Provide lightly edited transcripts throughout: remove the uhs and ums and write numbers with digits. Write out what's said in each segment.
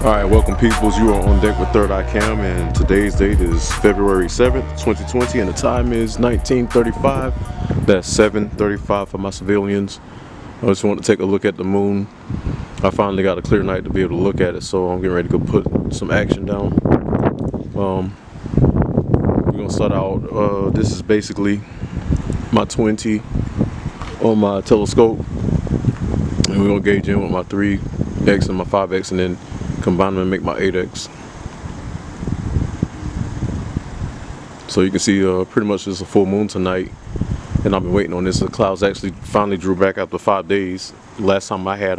Alright, welcome peoples. You are on deck with Third Eye Cam, and today's date is February 7th, 2020, and the time is 19:35. That's 7:35 for my civilians. I just want to take a look at the moon. I finally got a clear night to be able to look at it, so I'm getting ready to go put some action down. We're gonna start out. This is basically my 20 on my telescope, and we're gonna gauge in with my 3x and my 5x, and then combine them and make my 8x. So you can see pretty much it's a full moon tonight, and I've been waiting on this. The clouds actually finally drew back after 5 days. Last time I had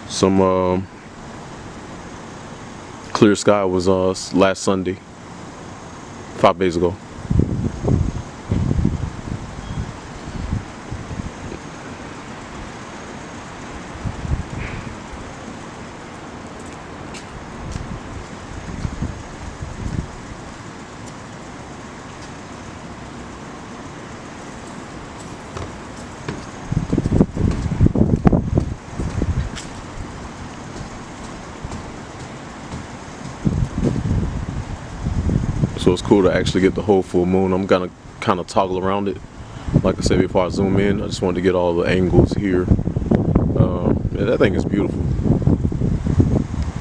some clear sky was last Sunday, 5 days ago. So it's cool to actually get the whole full moon. I'm gonna kind of toggle around it. Like I said before I zoom in, I just wanted to get all the angles here. Yeah, that thing is beautiful.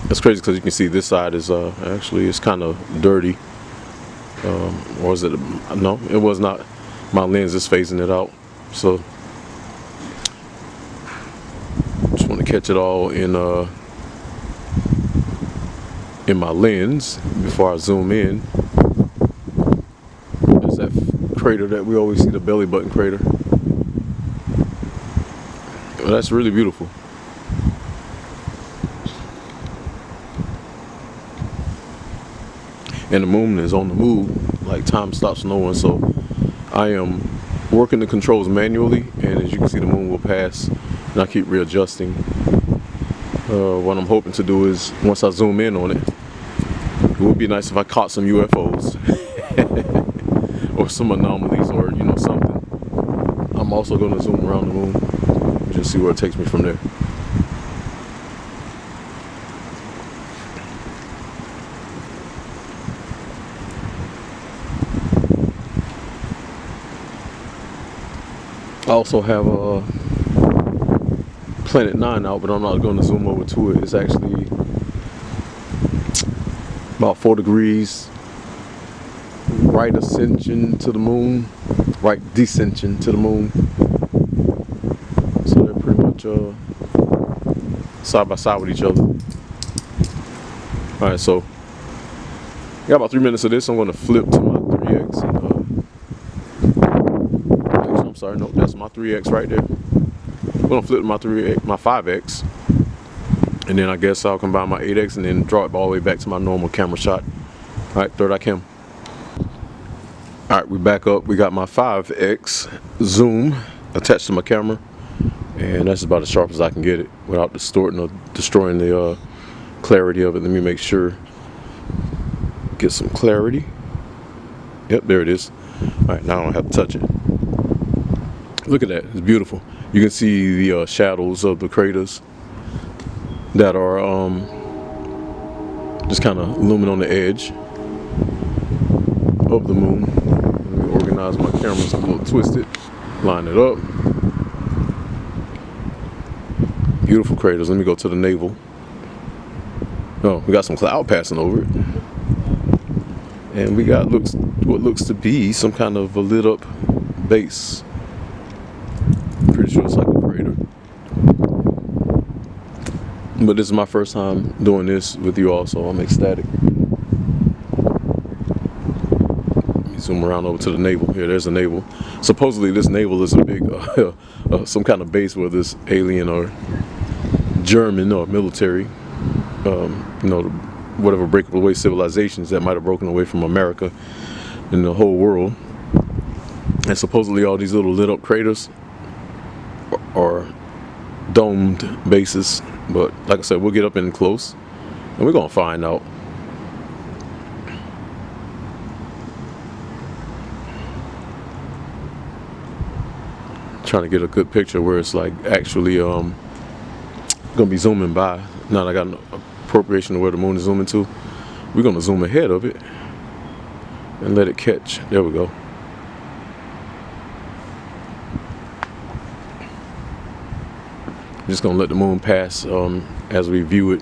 It's crazy because you can see this side is actually it's kind of dirty. Or is it? No, it was not. My lens is phasing it out. So just want to catch it all in my lens before I zoom in. There's that crater that we always see, the belly button crater. Well, that's really beautiful. And the moon is on the move, like time stops for no one. So I am working the controls manually, and as you can see, the moon will pass, and I keep readjusting. What I'm hoping to do is, once I zoom in on it, it would be nice if I caught some UFOs or some anomalies, or something. I'm also going to zoom around the moon and just see where it takes me from there. I also have Planet 9 out, but I'm not going to zoom over to it. It's actually about 4 degrees right ascension to the moon, right descension to the moon. So they're pretty much side by side with each other. Alright, so got about 3 minutes of this. I'm going to flip to my 3x and I'm sorry, no, that's my 3x right there. I'm gonna flip to my 5x, and then I guess I'll combine my 8x and then draw it all the way back to my normal camera shot. All right, Third Eye Cam. All right, we back up. We got my 5x zoom attached to my camera, and that's about as sharp as I can get it without distorting or destroying the clarity of it. Let me make sure, get some clarity. Yep, there it is. All right, now I don't have to touch it. Look at that, it's beautiful. You can see the shadows of the craters that are just kind of looming on the edge of the moon. Let me organize my camera so I'm a little twisted. Line it up. Beautiful craters. Let me go to the navel. Oh, we got some cloud passing over it. And we got what looks to be some kind of a lit up base. Pretty sure it's like a crater. But this is my first time doing this with you all, so I'm ecstatic. Let me zoom around over to the navel. Here, there's a navel. Supposedly this navel is a big, some kind of base where this alien or German or military, whatever breakable away civilizations that might have broken away from America and the whole world. And supposedly all these little lit up craters or domed bases, but like I said, we'll get up in close and we're gonna find out. Trying to get a good picture where it's like actually gonna be zooming by Now that I got an appropriation of where the moon is zooming to, we're gonna zoom ahead of it and let it catch. There we go. I'm just gonna let the moon pass as we view it.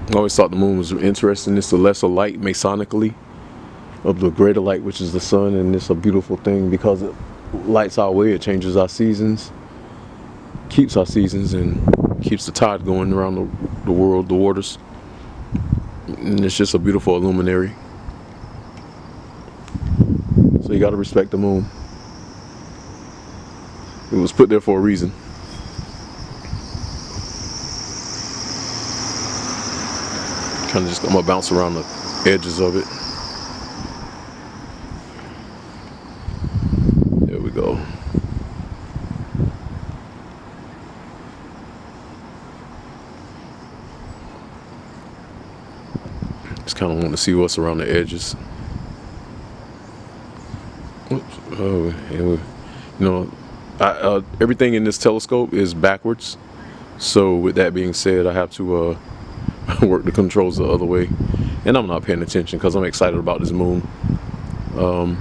I always thought the moon was interesting. It's the lesser light masonically of the greater light, which is the sun, and it's a beautiful thing because it lights our way. It changes our seasons, keeps our seasons, and keeps the tide going around the world, the waters. And it's just a beautiful luminary. So you got to respect the moon. It was put there for a reason. Kind of just, I'm gonna bounce around the edges of it. There we go. Just kind of want to see what's around the edges. Oops. Oh, and everything in this telescope is backwards. So with that being said, I have to work the controls the other way, and I'm not paying attention because I'm excited about this moon. Oh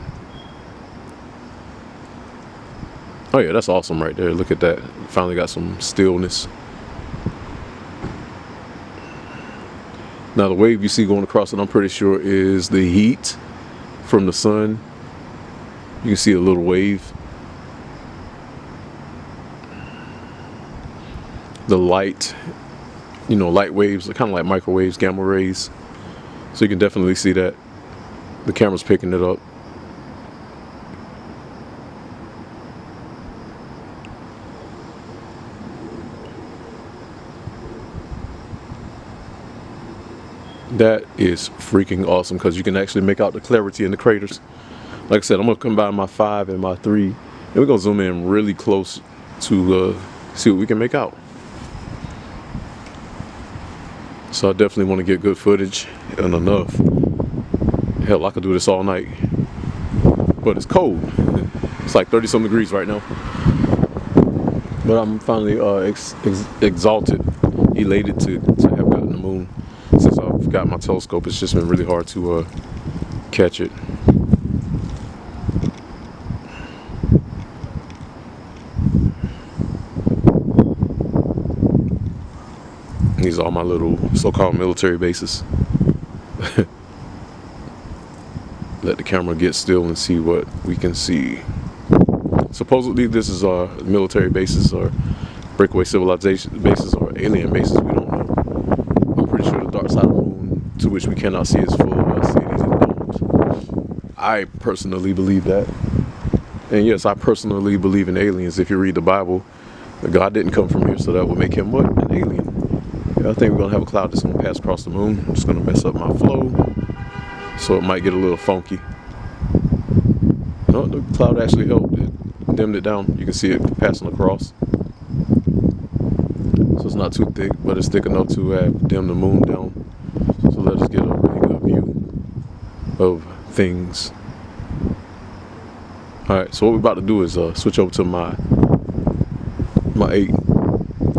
yeah, that's awesome right there. Look at that. Finally got some stillness. Now the wave you see going across it, I'm pretty sure is the heat from the sun. You can see a little wave. The light, light waves are kind of like microwaves, gamma rays. So you can definitely see that. The camera's picking it up. That is freaking awesome because you can actually make out the clarity in the craters. Like I said, I'm gonna combine my 5 and my 3, and we're gonna zoom in really close to see what we can make out. So I definitely want to get good footage and enough. Hell, I could do this all night. But it's cold. It's like 30-some degrees right now. But I'm finally exalted, elated to have gotten the moon. Since I've got my telescope, it's just been really hard to catch it. These are all my little so-called military bases. Let the camera get still and see what we can see. Supposedly this is our military bases or breakaway civilization bases or alien bases, we don't know. I'm pretty sure the dark side of the moon, to which we cannot see, is full of cities and domes. I personally believe that. And yes, I personally believe in aliens. If you read the Bible, God didn't come from here, so that would make him what? An alien. I think we're gonna have a cloud that's gonna pass across the moon. I'm just gonna mess up my flow, so it might get a little funky. No, the cloud actually helped. It dimmed it down. You can see it passing across. So it's not too thick, but it's thick enough to have dimmed the moon down. So let us get a really good view of things. All right. So what we're about to do is switch over to my 8,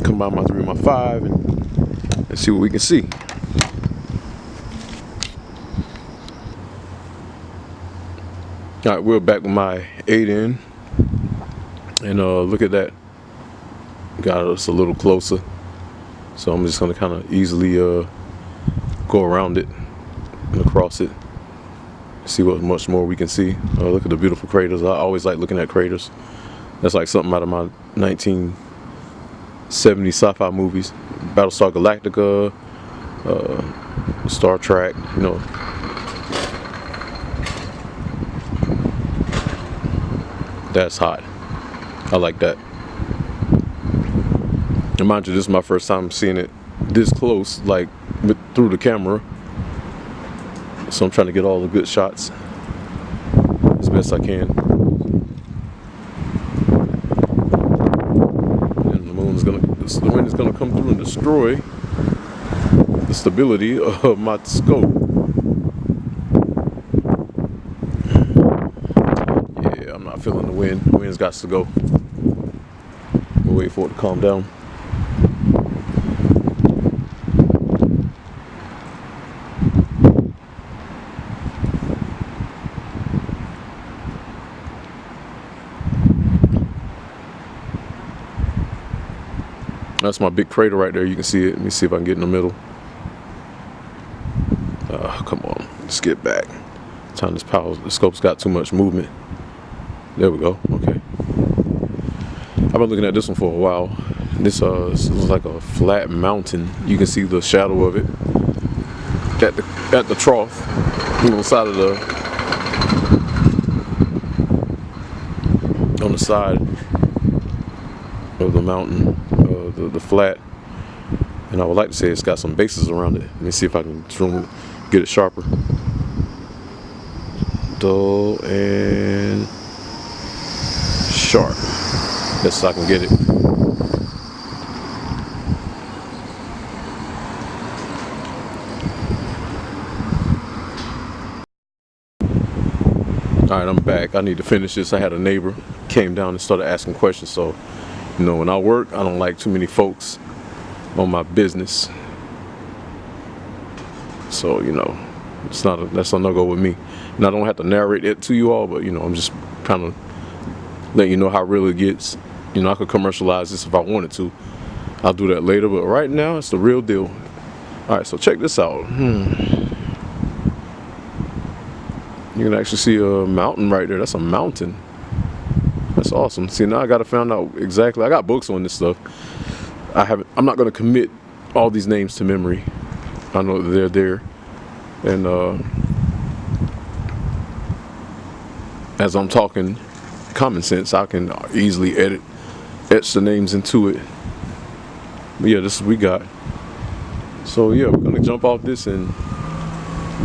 combine my 3 and my 5, and let's see what we can see. All right, we're back with my 8 in, and look at that. Got us a little closer, so I'm just gonna kind of easily go around it and across it, see what much more we can see. Look at the beautiful craters. I always like looking at craters. That's like something out of my 1970s sci-fi movies. Battlestar Galactica, Star Trek, That's hot. I like that. And mind you, this is my first time seeing it this close, like through the camera. So I'm trying to get all the good shots as best I can. And the wind is gonna come through and destroy the stability of my scope. Yeah, I'm not feeling the wind. The wind's got to go. The wait for it to calm down. That's my big crater right there. You can see it. Let me see if I can get in the middle. Come on, let's get back. Time this power, the scope's got too much movement. There we go. Okay. I've been looking at this one for a while. This looks like a flat mountain. You can see the shadow of it at the trough on the side of the mountain, the flat. And I would like to say it's got some bases around it. Let me see if I can get it sharper. Dull and sharp. Best I can get it. Alright, I'm back. I need to finish this. I had a neighbor came down and started asking questions. So, you know, when I work, I don't like too many folks on my business. So, you know, that's a no-go with me. And I don't have to narrate it to you all, but, you know, I'm just kind of letting you know how real it gets. You know, I could commercialize this if I wanted to. I'll do that later, but right now, it's the real deal. Alright, so check this out. You can actually see a mountain right there. That's a mountain. That's awesome. See, now I gotta find out exactly. I got books on this stuff. I'm not gonna commit all these names to memory. I know that they're there, and as I'm talking common sense, I can easily etch the names into it. But yeah, this is what we got. So yeah, we're gonna jump off this and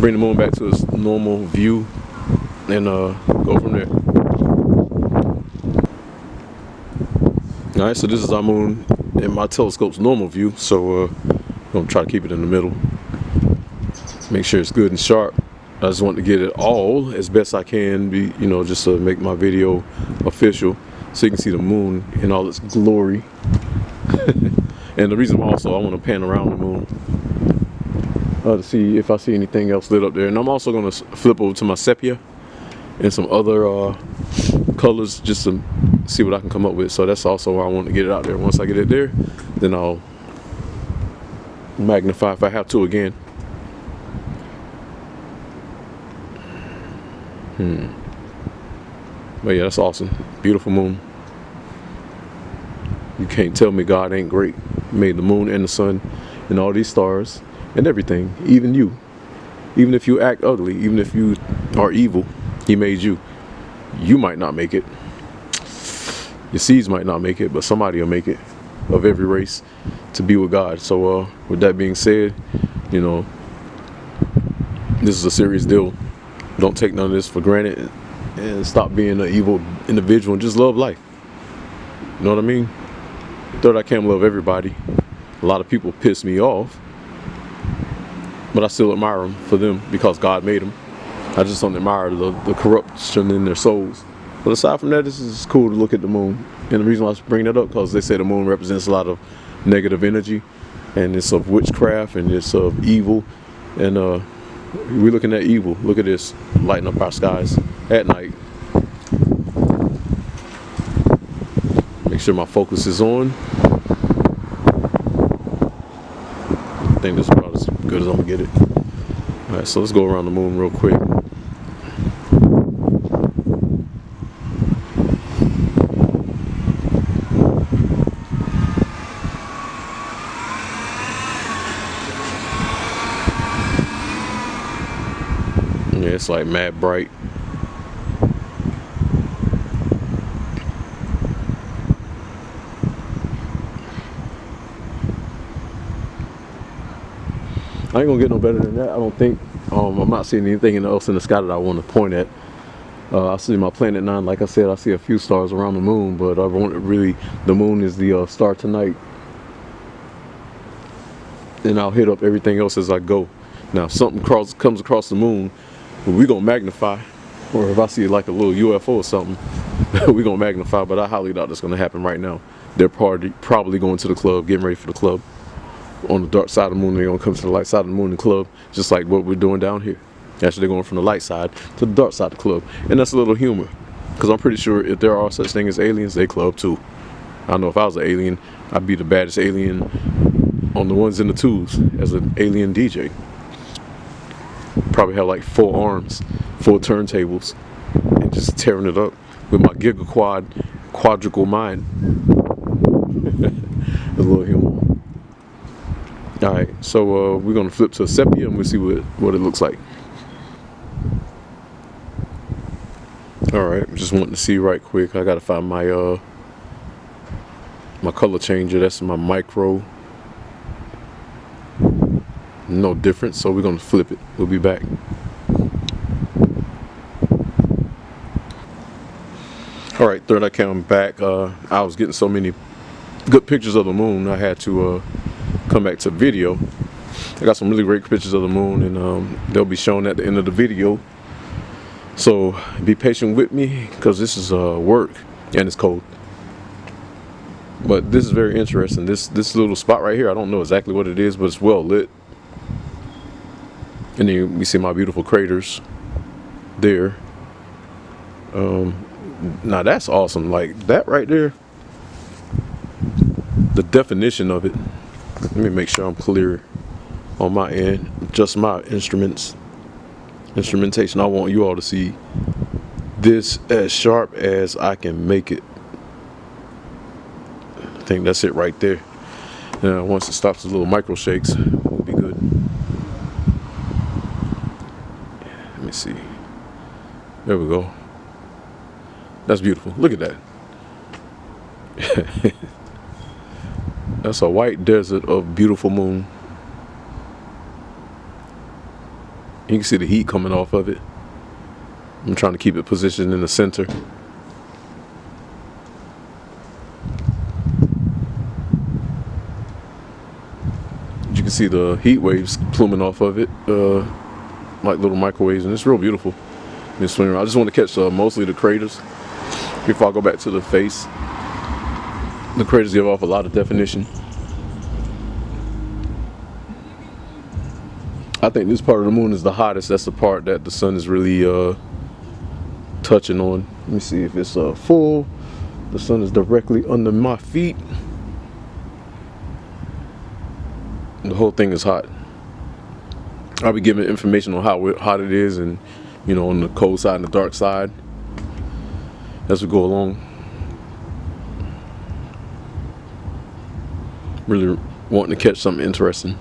bring the moon back to its normal view and go from there. Alright, so this is our moon in my telescope's normal view, so I'm gonna try to keep it in the middle. Make sure it's good and sharp. I just want to get it all as best I can, you know, just to make my video official so you can see the moon in all its glory. And the reason also I want to pan around the moon to see if I see anything else lit up there. And I'm also going to flip over to my sepia and some other colors just to see what I can come up with. So that's also why I want to get it out there. Once I get it there, then I'll magnify if I have to again. But yeah, that's awesome. Beautiful moon. You can't tell me God ain't great. He made the moon and the sun and all these stars and everything. Even you. Even if you act ugly, even if you are evil, he made you. You might not make it. Your seeds might not make it, but somebody will make it, of every race, to be with God. So with that being said, you know, this is a serious deal. Don't take none of this for granted and stop being an evil individual and just love life. You know what I mean? Third, I can't love everybody. A lot of people piss me off, but I still admire them for them because God made them. I just don't admire the corruption in their souls. But aside from that, this is cool to look at the moon. And the reason why I bring that up, because they say the moon represents a lot of negative energy, and it's of witchcraft, and it's of evil. And we're looking at evil. Look at this, lighting up our skies at night. Make sure my focus is on. I think this is about as good as I'm gonna get it. All right, so let's go around the moon real quick. Yeah, it's like mad bright. I ain't gonna get no better than that, I don't think. I'm not seeing anything else in the sky that I want to point at. I see my Planet 9, like I said, I see a few stars around the moon, but I want really, the moon is the star tonight. And I'll hit up everything else as I go. Now, if something comes across the moon, we're gonna magnify. Or if I see like a little UFO or something, we're gonna magnify, but I highly doubt that's gonna happen right now. they're probably going to the club, getting ready for the club. On the dark side of the moon, they're gonna come to the light side of the moon and club, just like what we're doing down here. Actually, they're going from the light side to the dark side of the club, and that's a little humor, because I'm pretty sure if there are such things as aliens, they club too. I know if I was an alien, I'd be the baddest alien on the ones and the twos as an alien DJ. Probably have like 4 arms, 4 turntables, and just tearing it up with my quadruple mind. A little humor. Alright, so we're going to flip to a sepia and we'll see what it looks like. Alright, just wanting to see right quick. I got to find my my color changer. That's my micro. No difference, so we're going to flip it. We'll be back. Alright, third I came back. I was getting so many good pictures of the moon, I had to come back to video. I got some really great pictures of the moon, and they'll be shown at the end of the video. So be patient with me, because this is work and it's cold. But this is very interesting. This little spot right here, I don't know exactly what it is, but it's well lit. And then we see my beautiful craters there. Now that's awesome. Like that right there, the definition of it. Let me make sure I'm clear on my end. Just my instrumentation. I want you all to see this as sharp as I can make it. I think that's it right there. Now once it stops the little micro shakes, we'll be good. Let me see. There we go. That's beautiful. Look at that. That's a white desert of beautiful moon. You can see the heat coming off of it. I'm trying to keep it positioned in the center. You can see the heat waves pluming off of it, like little microwaves, and it's real beautiful. I just want to catch mostly the craters before I go back to the face. The craters give off a lot of definition. I think this part of the moon is the hottest. That's the part that the sun is really touching on. Let me see if it's full. The sun is directly under my feet. The whole thing is hot. I'll be giving information on how hot it is, and you know, on the cold side and the dark side as we go along. Really wanting to catch something interesting.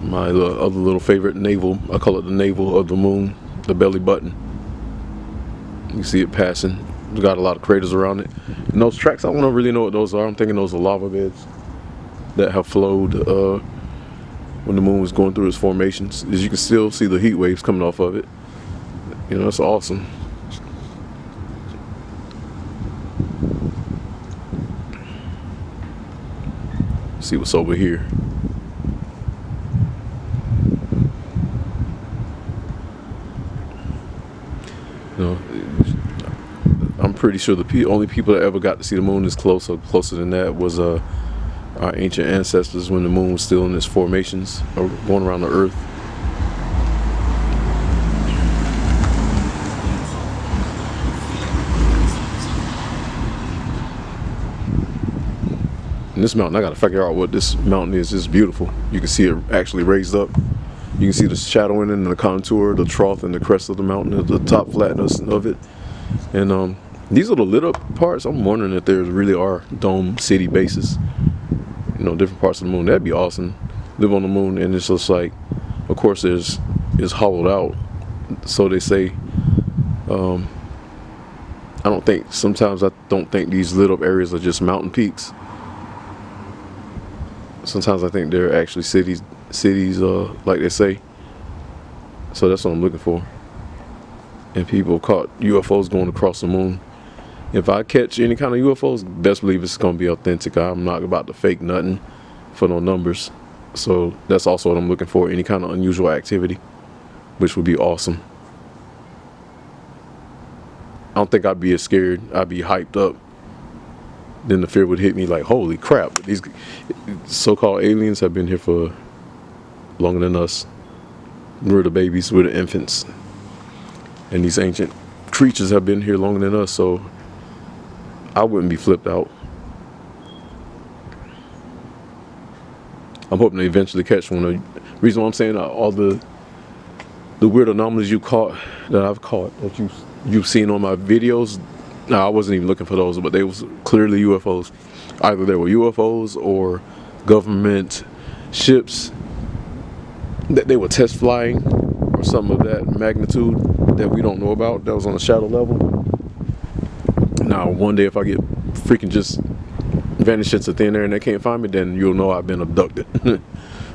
My other little favorite navel, I call it the navel of the moon, the belly button. You see it passing. It's got a lot of craters around it. And those tracks, I don't really know what those are. I'm thinking those are lava beds that have flowed when the moon was going through its formations. As you can still see the heat waves coming off of it. You know, it's awesome. See what's over here. You know, I'm pretty sure the only people that ever got to see the moon closer than that was our ancient ancestors, when the moon was still in its formations or going around the earth. And this mountain, I gotta figure out what this mountain is. It's beautiful. You can see it actually raised up. You can see the shadowing and the contour, the trough and the crest of the mountain, the top flatness of it. And these are the lit up parts. I'm wondering if there really are dome city bases, you know, different parts of the moon. That'd be awesome. Live on the moon, and it's just like, of course, it's hollowed out. So they say. Sometimes I don't think these lit up areas are just mountain peaks. Sometimes I think they're actually cities, like they say. So that's what I'm looking for. And people caught UFOs going across the moon. If I catch any kind of UFOs, best believe it's gonna be authentic. I'm not about to fake nothing for no numbers. So that's also what I'm looking for, any kind of unusual activity, which would be awesome. I don't think I'd be as scared. I'd be hyped up. Then the fear would hit me like, holy crap! These so-called aliens have been here for longer than us. We're the babies, we're the infants, and these ancient creatures have been here longer than us. So I wouldn't be flipped out. I'm hoping to eventually catch one. The reason why I'm saying all the weird anomalies that I've caught, that you've seen on my videos. No, I wasn't even looking for those, but they was clearly UFOs. Either they were UFOs or government ships that they were test flying, or something of that magnitude that we don't know about, that was on the shadow level. Now, one day if I get freaking just vanish into thin air and they can't find me, then you'll know I've been abducted.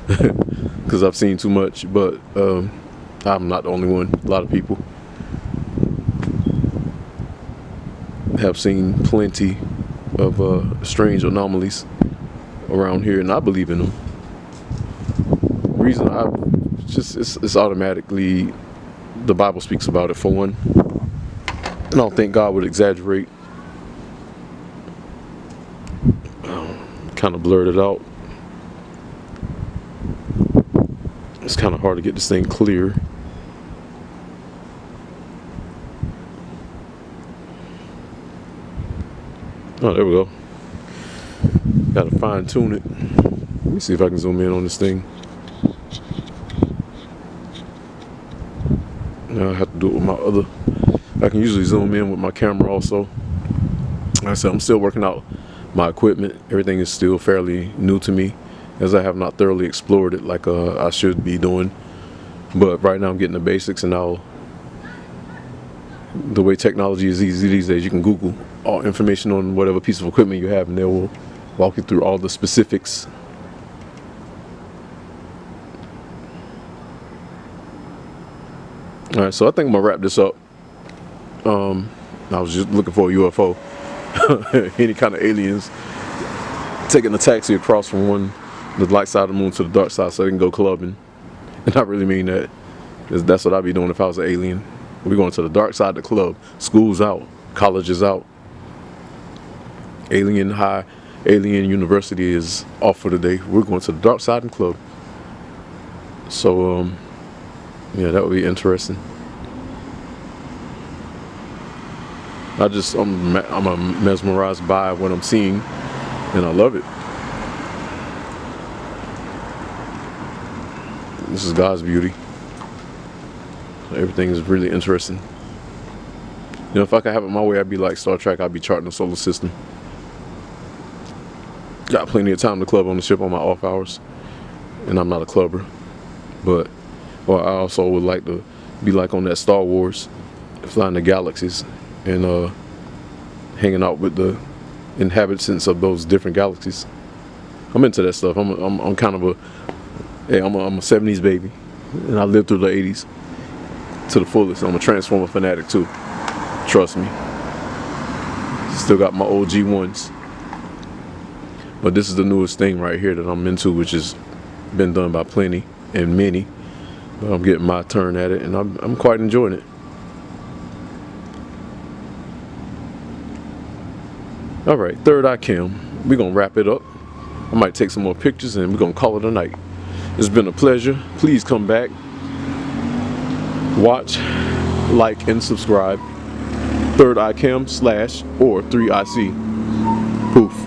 Because I've seen too much. But I'm not the only one. A lot of people have seen plenty of strange anomalies around here, and I believe in them. Reason it's automatically, the Bible speaks about it for one. I don't think God would exaggerate. Kind of blurred it out. It's kind of hard to get this thing clear. Oh, there we go. Gotta fine tune it. Let me see if I can zoom in on this thing. Now I have to do it with my other. I can usually zoom in with my camera also. Like I said, I'm still working out my equipment. Everything is still fairly new to me, as I have not thoroughly explored it like I should be doing. But right now I'm getting the basics, and the way technology is easy these days, you can Google all information on whatever piece of equipment you have, and they will walk you through all the specifics. Alright, so I think I'm gonna wrap this up. I was just looking for a UFO. Any kind of aliens taking a taxi across from the light side of the moon to the dark side so they can go clubbing. And I really mean that, because that's what I'd be doing if I was an alien. We're going to the dark side of the club. School's out, college is out, alien university is off for the day. We're going to the dark side and club. So yeah, that would be interesting. I'm mesmerized by what I'm seeing, and I love it. This is God's beauty. Everything is really interesting. You know, if I could have it my way, I'd be like Star Trek. I'd be charting the solar system. Got plenty of time to club on the ship on my off hours, and I'm not a clubber. But I also would like to be like on that Star Wars, flying the galaxies and hanging out with the inhabitants of those different galaxies. I'm into that stuff. I'm kind of I'm a 70s baby, and I lived through the 80s to the fullest. I'm a Transformer fanatic too. Trust me. Still got my old G1s. But this is the newest thing right here that I'm into, which has been done by plenty and many. But I'm getting my turn at it, and I'm quite enjoying it. Alright, Third Eye Cam. We're going to wrap it up. I might take some more pictures, and we're going to call it a night. It's been a pleasure. Please come back, watch, like, and subscribe. Third Eye Cam / or 3IC. Poof.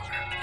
browser.